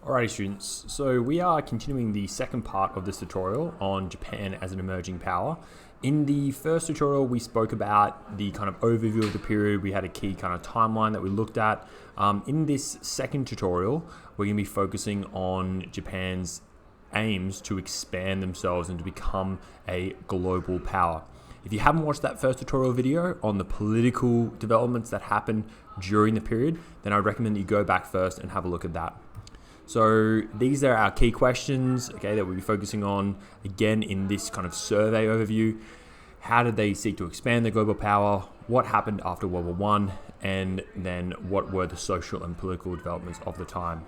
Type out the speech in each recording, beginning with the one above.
Alrighty students, so we are continuing the second part of this tutorial on Japan as an emerging power. In the first tutorial we spoke about the kind of overview of the period. We had a key kind of timeline that we looked at. In this second tutorial we're going to be focusing on Japan's aims to expand themselves and to become a global power. If you haven't watched that first tutorial video on the political developments that happened during the period, then I recommend that you go back first and have a look at that. So these are our key questions, okay, that we'll be focusing on again in this kind of survey overview. How did they seek to expand their global power? What happened after World War I? And then what were the social and political developments of the time?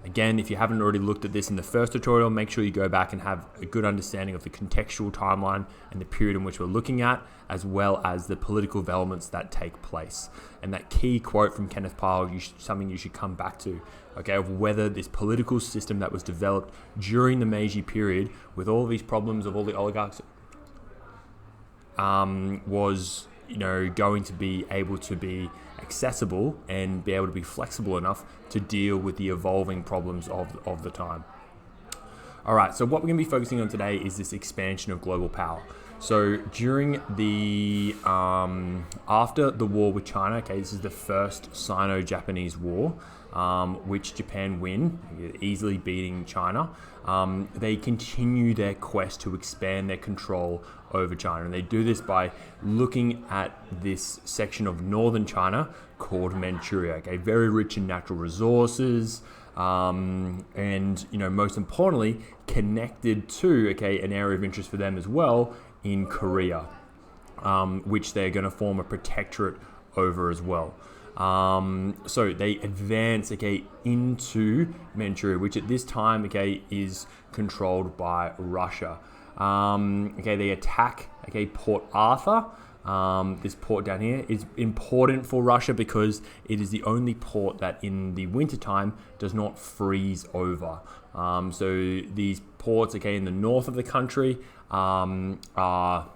Again, if you haven't already looked at this in the first tutorial, make sure you go back and have a good understanding of the contextual timeline and the period in which we're looking at, as well as the political developments that take place. And that key quote from Kenneth Pyle, something you should come back to, okay, of whether this political system that was developed during the Meiji period, with all these problems of all the oligarchs, was going to be able to be accessible and be able to be flexible enough to deal with the evolving problems of the time. All right, so what we're going to be focusing on today is this expansion of global power. So during the, after the war with China, okay, this is the first Sino-Japanese War, which Japan win, easily beating China. They continue their quest to expand their control over China. And they do this by looking at this section of northern China called Manchuria, okay, very rich in natural resources, and most importantly, connected to an area of interest for them as well in Korea, which they're going to form a protectorate over as well. So they advance into Manchuria, which at this time is controlled by Russia. They attack Port Arthur. This port down here is important for Russia because it is the only port that in the wintertime does not freeze over. So these ports in the north of the country are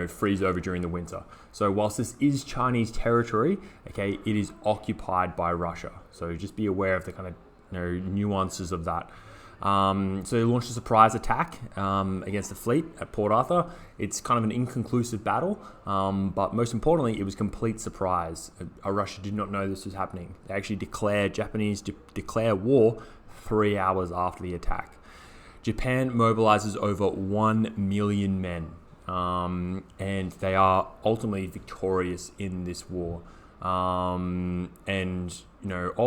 freeze over during the winter. So whilst this is Chinese territory, it is occupied by Russia. So just be aware of the kind of nuances of that. So they launched a surprise attack against the fleet at Port Arthur. It's kind of an inconclusive battle, but most importantly, it was complete surprise. Russia did not know this was happening. They actually Japanese declare war 3 hours after the attack. Japan mobilizes over 1 million men, and they are ultimately victorious in this war. Of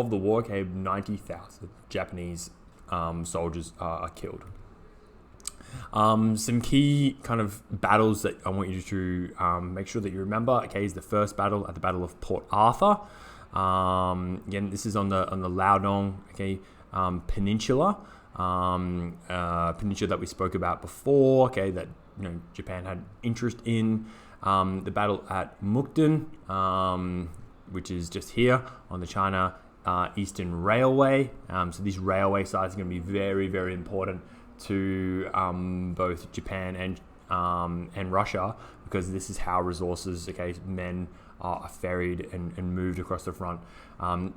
the war, 90,000 Japanese soldiers are killed. Some key kind of battles that I want you to make sure that you remember, is the first battle at the Battle of Port Arthur. Again, this is on the Liaodong peninsula. Peninsula that we spoke about before, that Japan had interest in. The battle at Mukden, which is just here on the China Eastern Railway. So these railway sites are going to be very, very important to both Japan and Russia, because this is how resources, men are ferried and moved across the front.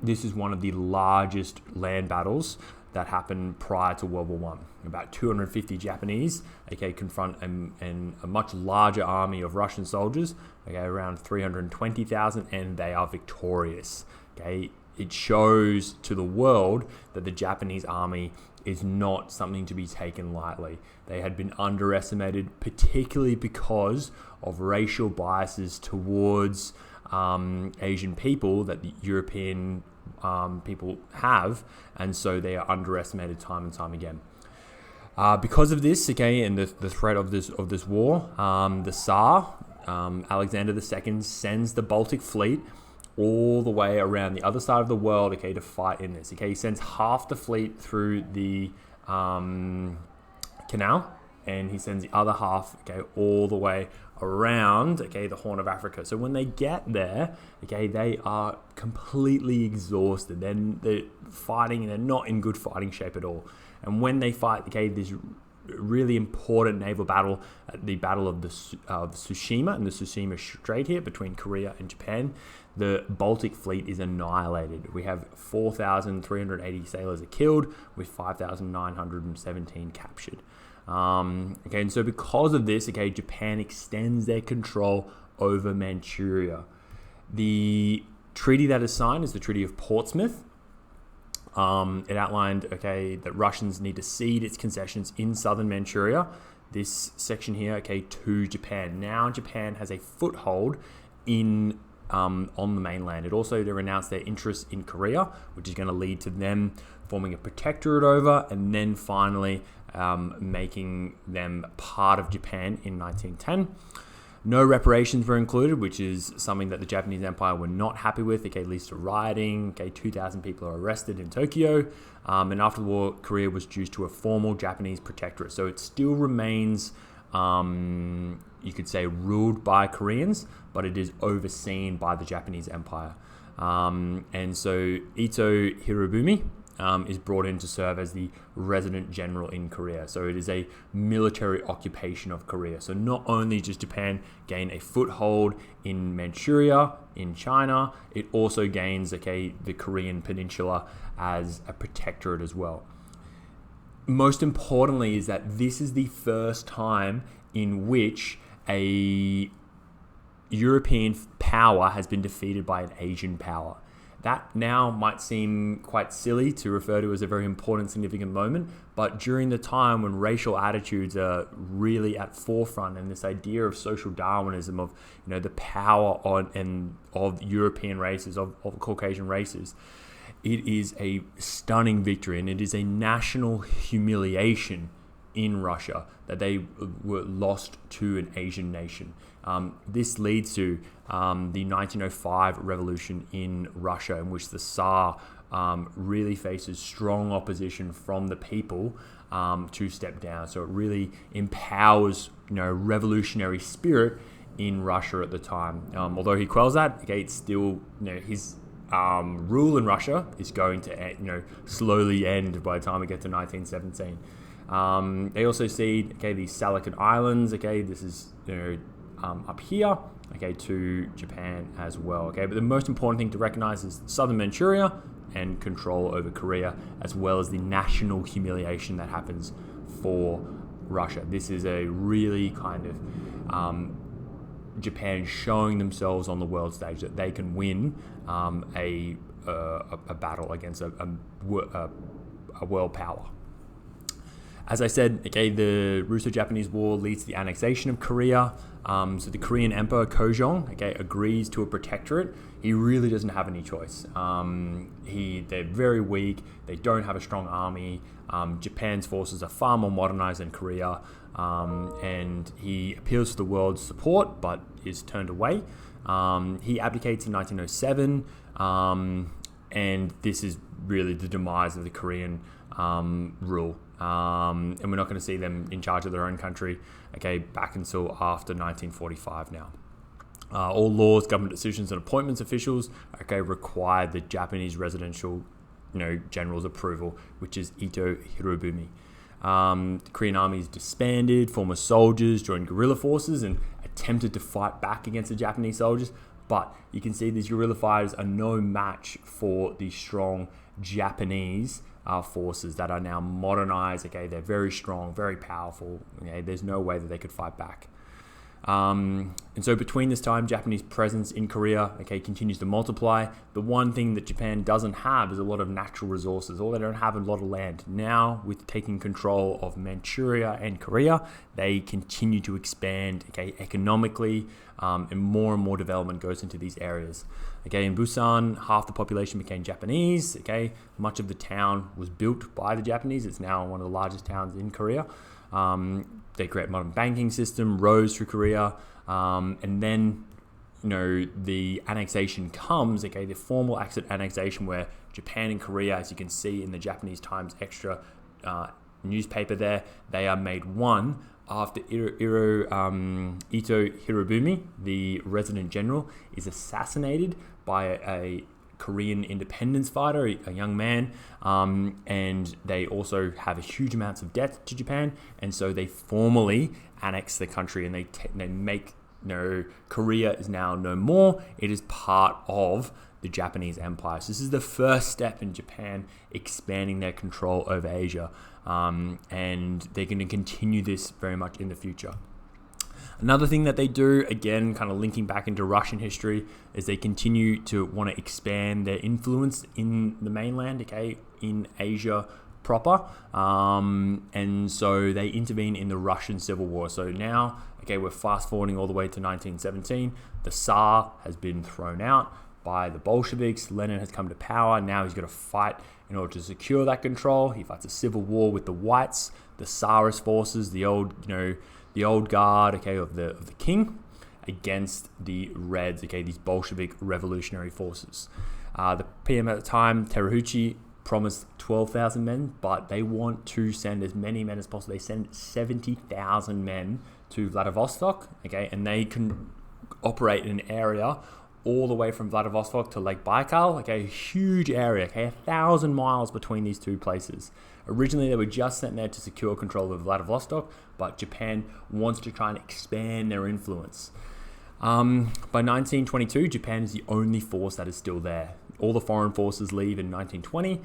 This is one of the largest land battles that happened prior to World War I. About 250 Japanese, confront a much larger army of Russian soldiers, around 320,000, and they are victorious. It shows to the world that the Japanese army is not something to be taken lightly. They had been underestimated, particularly because of racial biases towards Asian people that the European people have, and so they are underestimated time and time again. Because of this, and the threat of this war, the Tsar, Alexander II, sends the Baltic fleet all the way around the other side of the world, to fight in this. He sends half the fleet through the canal, and he sends the other half, all the way around, the Horn of Africa. So when they get there, they are completely exhausted. They're fighting, and they're not in good fighting shape at all. And when they fight, this really important naval battle, the Battle of Tsushima and the Tsushima Strait here between Korea and Japan. The Baltic fleet is annihilated. We have 4,380 sailors are killed, with 5,917 captured. Okay, and so because of this, okay, Japan extends their control over Manchuria. The treaty that is signed is the Treaty of Portsmouth. It outlined, okay, that Russians need to cede its concessions in southern Manchuria, this section here, okay, to Japan. Now Japan has a foothold in on the mainland. It also announced their interest in Korea, which is going to lead to them forming a protectorate over, and then finally making them part of Japan in 1910. No reparations were included, which is something that the Japanese Empire were not happy with. Okay, leads to rioting. Okay, 2,000 people are arrested in Tokyo. And after the war, Korea was reduced to a formal Japanese protectorate. So it still remains, you could say, ruled by Koreans, but it is overseen by the Japanese Empire. And so Ito Hirobumi is brought in to serve as the resident general in Korea. So it is a military occupation of Korea. So not only does Japan gain a foothold in Manchuria, in China, it also gains, okay, the Korean peninsula as a protectorate as well. Most importantly is that this is the first time in which a European power has been defeated by an Asian power. That now might seem quite silly to refer to as a very important, significant moment, but during the time when racial attitudes are really at forefront, and this idea of social Darwinism, of the power of European races, of Caucasian races, it is a stunning victory, and it is a national humiliation in Russia that they were lost to an Asian nation. This leads to the 1905 revolution in Russia, in which the Tsar really faces strong opposition from the people to step down. So it really empowers revolutionary spirit in Russia at the time. Although he quells that, okay, it's still his rule in Russia is going to slowly end by the time we get to 1917. They also cede, okay, the Salakan Islands, okay, this is up here, okay, to Japan as well, okay. But the most important thing to recognize is southern Manchuria and control over Korea, as well as the national humiliation that happens for Russia. This is a really kind of Japan showing themselves on the world stage that they can win a battle against a world power. As I said, okay, the Russo-Japanese War leads to the annexation of Korea. So the Korean Emperor Kojong, okay, agrees to a protectorate. He really doesn't have any choice. They're very weak. They don't have a strong army. Japan's forces are far more modernized than Korea. And he appeals for the world's support, but is turned away. He abdicates in 1907. And this is really the demise of the Korean rule. And we're not going to see them in charge of their own country, okay, back until after 1945 now. All laws, government decisions, and appointments officials, okay, require the Japanese residential, general's approval, which is Ito Hirobumi. The Korean army is disbanded. Former soldiers joined guerrilla forces and attempted to fight back against the Japanese soldiers, but you can see these guerrilla fighters are no match for the strong Japanese forces that are now modernized. Okay, they're very strong, very powerful. Okay, there's no way that they could fight back. And so between this time, Japanese presence in Korea, okay, continues to multiply. The one thing that Japan doesn't have is a lot of natural resources, or they don't have a lot of land. Now, with taking control of Manchuria and Korea, they continue to expand, okay, economically, and more development goes into these areas. Okay, in Busan, half the population became Japanese. Okay, much of the town was built by the Japanese. It's now one of the largest towns in Korea. They create a modern banking system, roads through Korea, and then the annexation comes. Okay, the formal annexation where Japan and Korea, as you can see in the Japanese Times Extra newspaper there, they are made one after Ito Hirobumi, the resident general, is assassinated by a Korean independence fighter, a young man, and they also have a huge amounts of debt to Japan, and so they formally annex the country, and they make Korea is now no more. It is part of the Japanese Empire. So this is the first step in Japan expanding their control over Asia, and they're going to continue this very much in the future. Another thing that they do, again, kind of linking back into Russian history, is they continue to want to expand their influence in the mainland, okay, in Asia proper. And so they intervene in the Russian Civil War. So now, okay, we're fast forwarding all the way to 1917. The Tsar has been thrown out by the Bolsheviks. Lenin has come to power. Now he's got to fight in order to secure that control. He fights a civil war with the whites, the Tsarist forces, the old guard, okay, of the king, against the Reds, okay, these Bolshevik revolutionary forces. The PM at the time, Terauchi, promised 12,000 men, but they want to send as many men as possible. They send 70,000 men to Vladivostok, okay, and they can operate in an area all the way from Vladivostok to Lake Baikal, okay, a huge area, okay, 1,000 miles between these two places. Originally, they were just sent there to secure control of Vladivostok, but Japan wants to try and expand their influence. By 1922, Japan is the only force that is still there. All the foreign forces leave in 1920.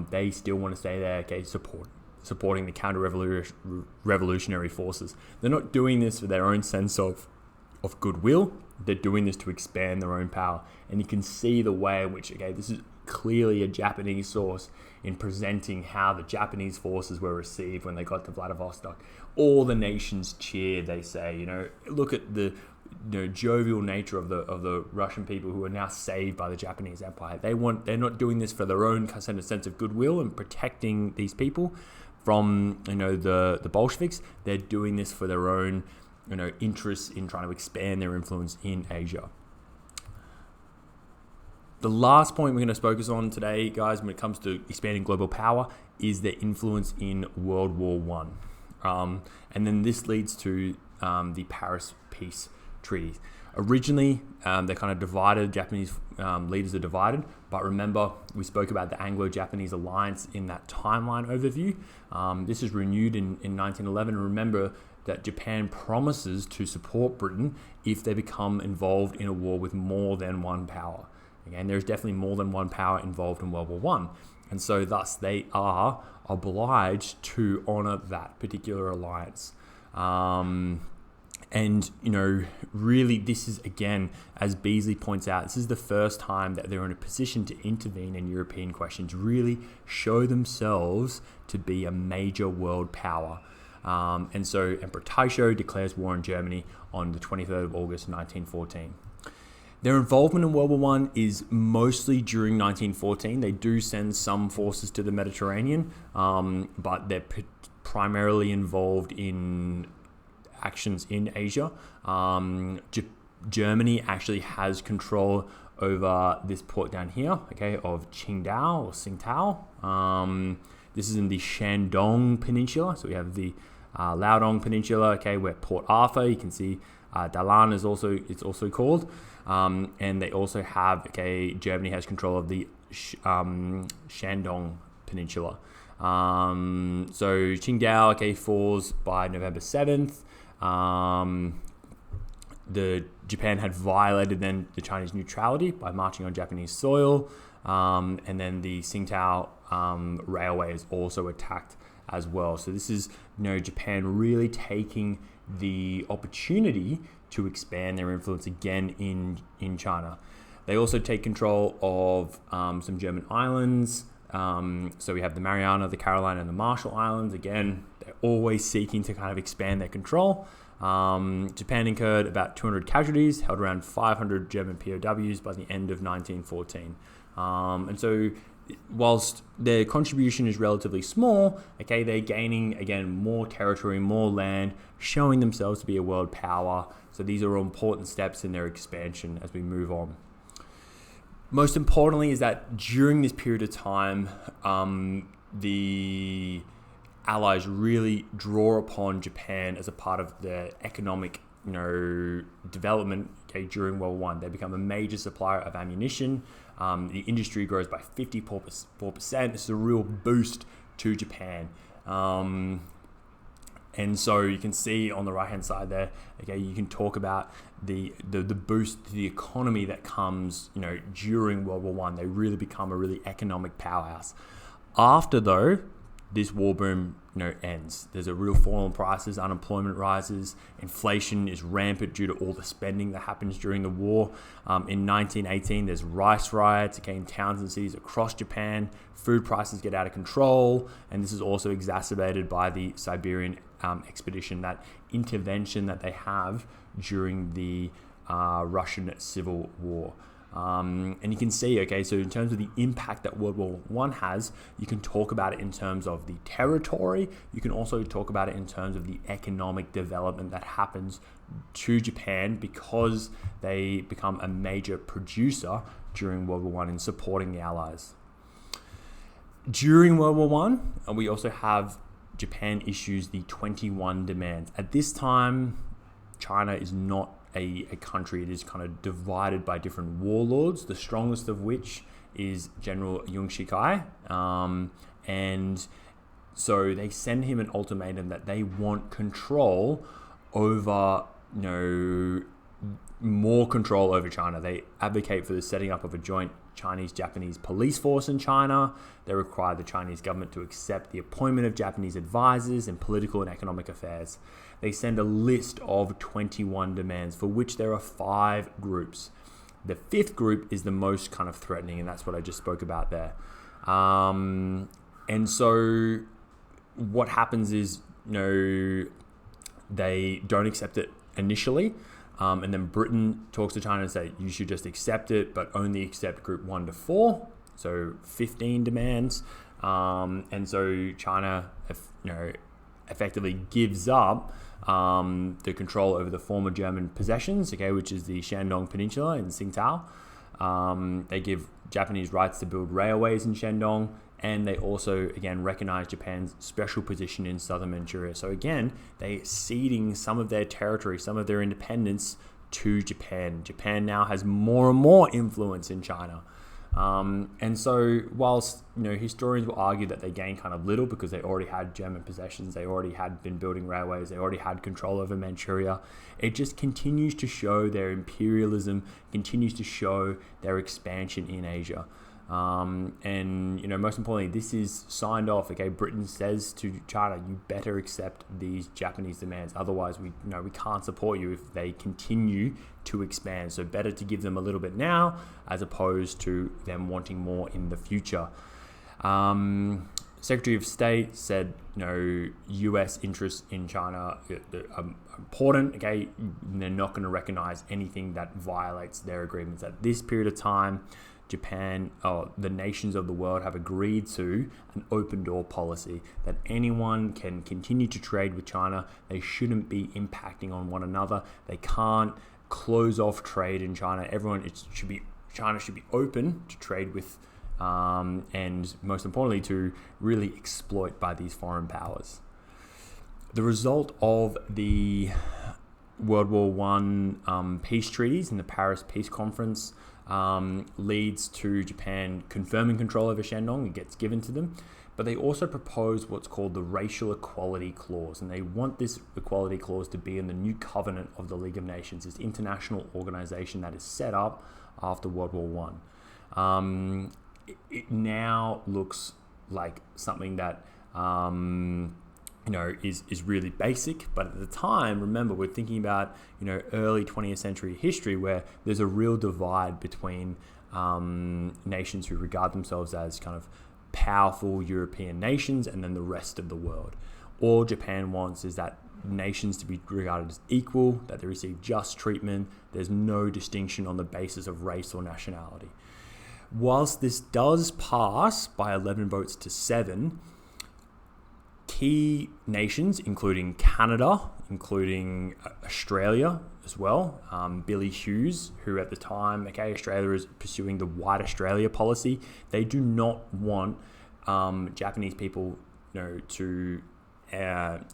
They still want to stay there, okay, supporting the counter-revolutionary forces. They're not doing this for their own sense of goodwill. They're doing this to expand their own power. And you can see the way in which, okay, this is clearly a Japanese source in presenting how the Japanese forces were received when they got to Vladivostok. All the nations cheered, they say, look at the jovial nature of the Russian people who are now saved by the Japanese Empire. They're not doing this for their own sense of goodwill and protecting these people from the Bolsheviks. They're doing this for their own interests in trying to expand their influence in Asia. The last point we're going to focus on today, guys, when it comes to expanding global power, is their influence in World War I. And then this leads to the Paris Peace Treaty. Originally, they're kind of divided. Japanese leaders are divided. But remember, we spoke about the Anglo-Japanese alliance in that timeline overview. This is renewed in 1911. Remember that Japan promises to support Britain if they become involved in a war with more than one power. Again, there's definitely more than one power involved in World War I. And so thus they are obliged to honor that particular alliance. And, really this is, again, as Beasley points out, this is the first time that they're in a position to intervene in European questions, really show themselves to be a major world power. And so Emperor Taisho declares war on Germany on the 23rd of August, 1914. Their involvement in World War I is mostly during 1914. They do send some forces to the Mediterranean, but they're primarily involved in actions in Asia. Germany actually has control over this port down here, okay, of Qingdao or Tsingtao. This is in the Shandong Peninsula. So we have the Liaodong Peninsula, okay, where Port Arthur, you can see Dalan is also called. And they also have, okay, Germany has control of the Shandong Peninsula. So Qingdao, okay, falls by November 7th. Japan had violated then the Chinese neutrality by marching on Japanese soil. And then the Tsingtao railway is also attacked as well. So this is, Japan really taking the opportunity to expand their influence again in China. They also take control of some German islands. So we have the Mariana, the Carolina, and the Marshall Islands. Again, they're always seeking to kind of expand their control. Japan incurred about 200 casualties, held around 500 German POWs by the end of 1914. And so whilst their contribution is relatively small, okay, they're gaining, again, more territory, more land, showing themselves to be a world power. So these are all important steps in their expansion as we move on. Most importantly is that during this period of time, the Allies really draw upon Japan as a part of their economic, development, okay, during World War I. They become a major supplier of ammunition. The industry grows by 54%. This is a real boost to Japan. And so you can see on the right-hand side there, okay, you can talk about the boost to the economy that comes, during World War I. They really become a really economic powerhouse. After, though, this war boom, ends. There's a real fall in prices, unemployment rises, inflation is rampant due to all the spending that happens during the war. In 1918, there's rice riots, in towns and cities across Japan. Food prices get out of control, and this is also exacerbated by the Siberian expedition, that intervention that they have during the Russian Civil War. And you can see, okay, so in terms of the impact that World War I has, you can talk about it in terms of the territory. You can also talk about it in terms of the economic development that happens to Japan because they become a major producer during World War I in supporting the Allies. During World War I, we also have Japan issues the 21 demands. At this time, China is not a country. It is kind of divided by different warlords, the strongest of which is General Yung Shikai. And so they send him an ultimatum that they want control over, more control over China. They advocate for the setting up of a joint Chinese-Japanese police force in China. They require the Chinese government to accept the appointment of Japanese advisors in political and economic affairs. They send a list of 21 demands for which there are 5 groups. The 5th group is the most kind of threatening, and that's what I just spoke about there. And so what happens is, they don't accept it initially. And then Britain talks to China and say, you should just accept it, but only accept group 1 to 4. So 15 demands. And so China, effectively gives up the control over the former German possessions, which is the Shandong Peninsula in Tsingtao. They give Japanese rights to build railways in Shandong, and they also, again, recognize Japan's special position in southern Manchuria. So again, they're ceding some of their territory, some of their independence to Japan. Japan now has more and more influence in China. And so whilst, historians will argue that they gained kind of little because they already had German possessions, they already had been building railways, they already had control over Manchuria, it just continues to show their imperialism, continues to show their expansion in Asia. And most importantly, this is signed off. Britain says to China, you better accept these Japanese demands, otherwise we can't support you if they continue to expand. So better to give them a little bit now as opposed to them wanting more in the future. Secretary of State said, U.S. interests in China are important. They're not going to recognize anything that violates their agreements. At this period of time, Japan, the nations of the world have agreed to an open door policy that anyone can continue to trade with China. They shouldn't be impacting on one another. They can't close off trade in China. China should be open to trade with, and most importantly, to really exploit by these foreign powers. The result of the World War I peace treaties and the Paris Peace Conference leads to Japan confirming control over Shandong. It gets given to them. But they also propose what's called the Racial Equality Clause. And they want this equality clause to be in the new covenant of the League of Nations, this international organization that is set up after World War I. It now looks like something that is really basic, but at the time, remember, we're thinking about early 20th century history where there's a real divide between nations who regard themselves as kind of powerful European nations and then the rest of the world. All Japan wants is that nations to be regarded as equal, that they receive just treatment. There's no distinction on the basis of race or nationality. Whilst this does pass by 11 votes to 7, key nations, including Canada, including Australia as well, Billy Hughes, who at the time, Australia is pursuing the White Australia policy. They do not want Japanese people, to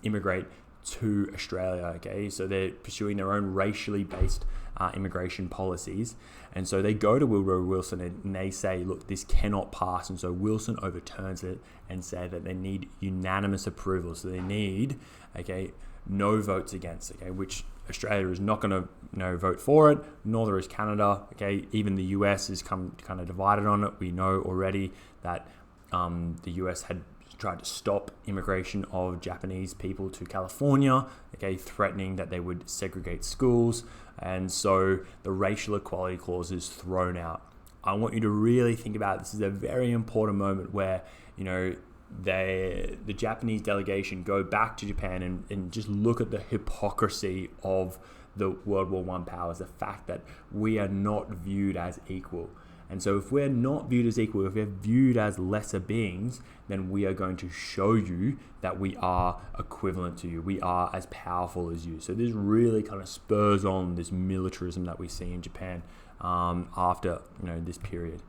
immigrate to Australia. Okay, so they're pursuing their own racially based immigration policies, and so they go to Woodrow Wilson and they say, look, this cannot pass. And so Wilson overturns it and say that they need unanimous approval. So they need, okay, no votes against, okay, which Australia is not going to vote for it, nor is Canada. Okay, even the US is kind of divided on it. We know already that the US had tried to stop immigration of Japanese people to California, okay, threatening that they would segregate schools. And so the racial equality clause is thrown out. I want you to really think about this. Is a very important moment where, the Japanese delegation go back to Japan and just look at the hypocrisy of the World War I powers, the fact that we are not viewed as equal. And so if we're not viewed as equal, if we're viewed as lesser beings, then we are going to show you that we are equivalent to you. We are as powerful as you. So this really kind of spurs on this militarism that we see in Japan after this period.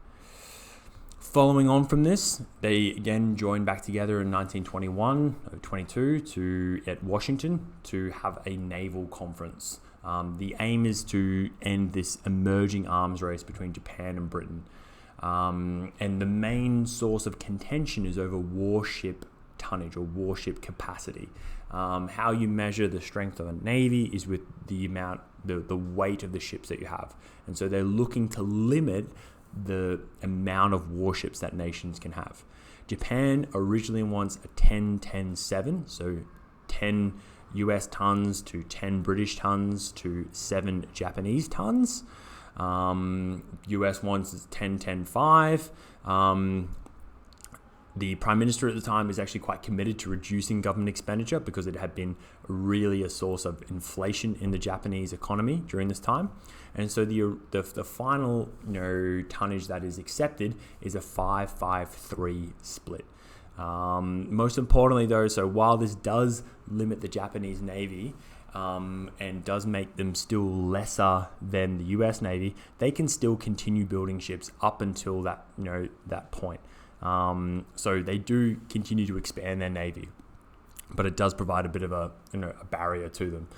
Following on from this, they again joined back together in 1921 or 22 at Washington to have a naval conference. The aim is to end this emerging arms race between Japan and Britain. And the main source of contention is over warship tonnage or warship capacity. How you measure the strength of a navy is with the weight of the ships that you have. And so they're looking to limit the amount of warships that nations can have. Japan originally wants a 10-10-7, so 10 US tons to 10 British tons to 7 Japanese tons. US wants 10-10-5. The Prime Minister at the time is actually quite committed to reducing government expenditure because it had been really a source of inflation in the Japanese economy during this time. And so the final tonnage that is accepted is a 5-5-3 split. Most importantly though, so while this does limit the Japanese Navy and does make them still lesser than the US Navy, they can still continue building ships up until that point. So they do continue to expand their navy, but it does provide a bit of a barrier to them.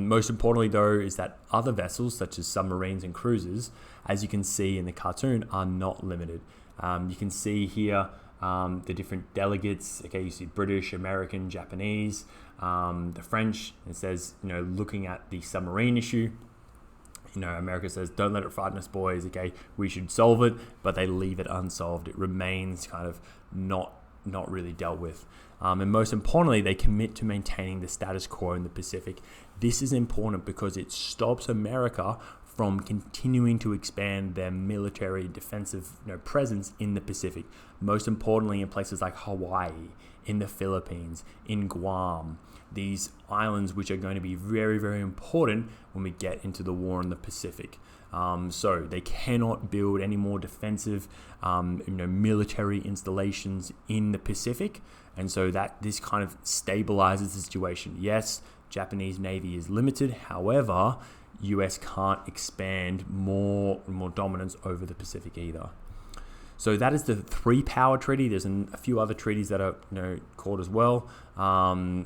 Most importantly, though, is that other vessels such as submarines and cruisers, as you can see in the cartoon, are not limited. You can see here the different delegates. Okay, you see British, American, Japanese, the French. It says looking at the submarine issue. America says, don't let it frighten us, boys. Okay, we should solve it, but they leave it unsolved. It remains kind of not really dealt with. And most importantly, they commit to maintaining the status quo in the Pacific. This is important because it stops America from continuing to expand their military defensive presence in the Pacific. Most importantly, in places like Hawaii, in the Philippines, in Guam, these islands which are going to be very, very important when we get into the war in the Pacific. So they cannot build any more defensive military installations in the Pacific. And so that this kind of stabilizes the situation. Yes, Japanese Navy is limited. However, US can't expand more dominance over the Pacific either. So that is the 3-power treaty. There's a few other treaties that are called as well.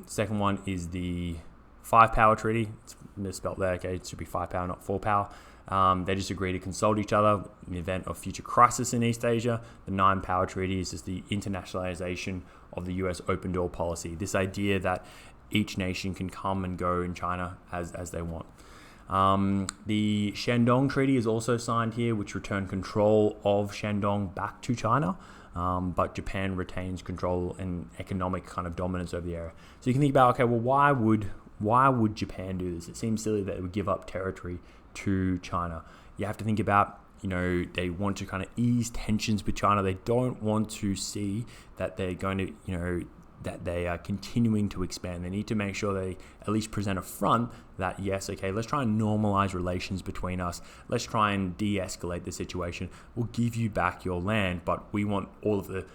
Second one is the 5-power treaty. It's misspelled there. Okay, it should be 5-power, not 4-power. They just agree to consult each other in the event of future crisis in East Asia. The 9-power treaty is just the internationalization of the US open door policy. This idea that each nation can come and go in China as they want. The Shandong Treaty is also signed here, which returned control of Shandong back to China, but Japan retains control and economic kind of dominance over the area. So you can think about, okay, well, why would Japan do this? It seems silly that it would give up territory to China. You have to think about, they want to kind of ease tensions with China. They don't want to see that they're going to, that they are continuing to expand. They need to make sure they at least present a front that, yes, okay, let's try and normalize relations between us. Let's try and de-escalate the situation. We'll give you back your land, but we want all of the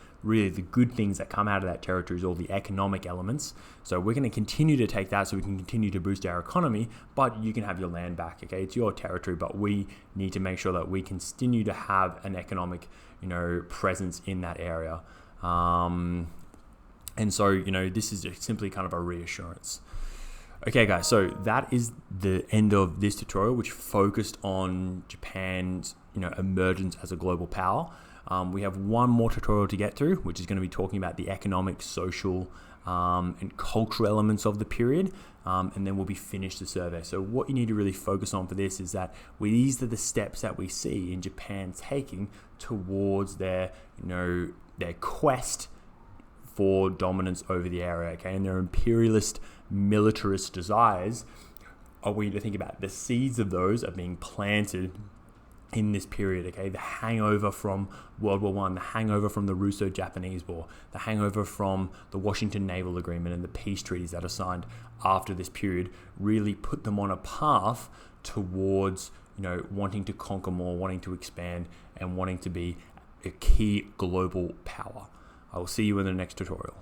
good things that come out of that territory, all the economic elements. So we're going to continue to take that so we can continue to boost our economy, but you can have your land back, okay? It's your territory, but we need to make sure that we continue to have an economic, presence in that area. And so, this is just simply kind of a reassurance. Okay guys, so that is the end of this tutorial, which focused on Japan's emergence as a global power. We have one more tutorial to get through, which is going to be talking about the economic, social, and cultural elements of the period, and then we'll be finished the survey. So what you need to really focus on for this is that these are the steps that we see in Japan taking towards their quest for dominance over the area, okay, and their imperialist, militarist desires. We need to think about the seeds of those are being planted in this period, okay? The hangover from World War I, the hangover from the Russo-Japanese War, the hangover from the Washington Naval Agreement and the peace treaties that are signed after this period really put them on a path towards, wanting to conquer more, wanting to expand, and wanting to be a key global power. I will see you in the next tutorial.